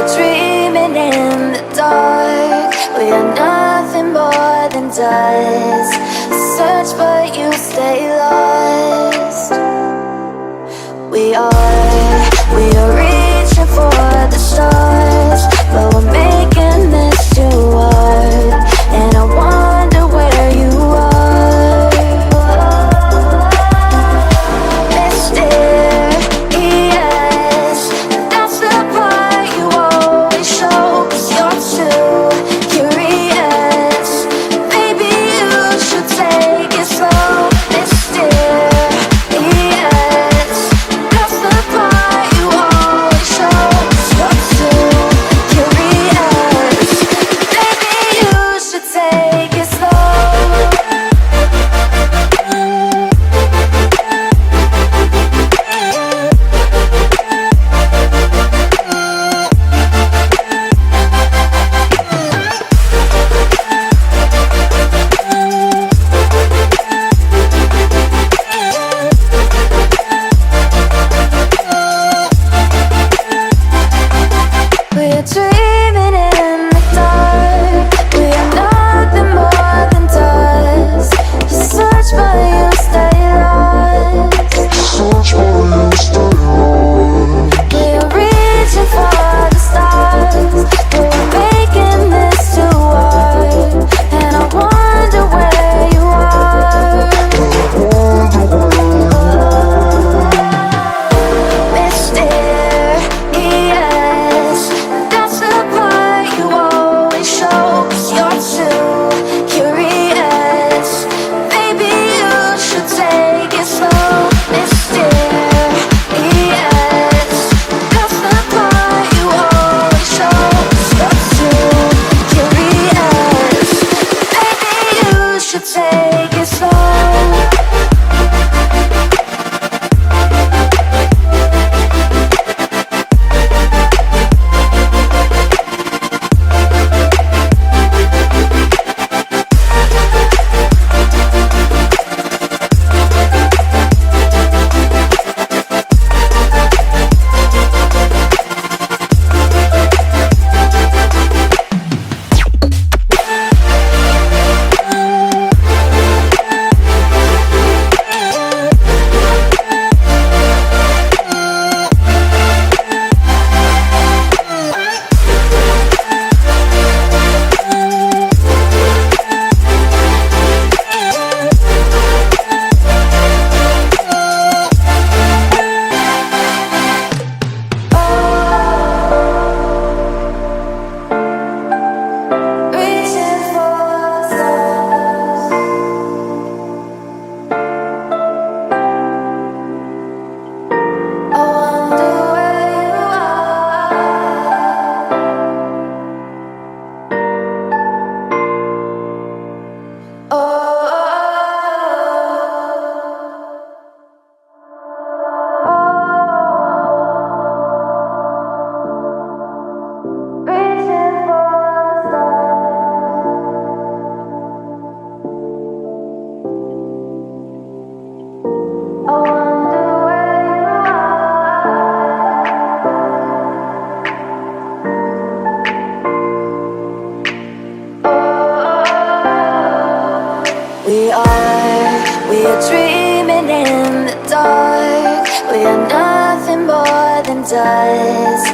are dreaming in the dark. We are nothing more than dust. Search but you stay lost. We are reaching for the stars, but we're making this too hard. And I wonder where you are. Mysterious, that's the part you always show. 'Cause you're too curious. Maybe you should take it slow. Mysterious, that's the part you always show. 'Cause you're too curious. Maybe you should take it slow. We are dreaming in the dark. We are nothing more than dust. You search but you stay lost. We are reaching for the stars, but we're making this too hard. And I wonder where you are. Mysterious, that's the part you always show. 'Cause you're too curious. Maybe you should take it slow. Mysterious, that's the part you always show. 'Cause you're too curious. Maybe you should take it slow. Reaching for the stars. I wonder where you are. Reaching for the stars. I wonder where you are. We are dreaming in the dark. We are nothing more than dust.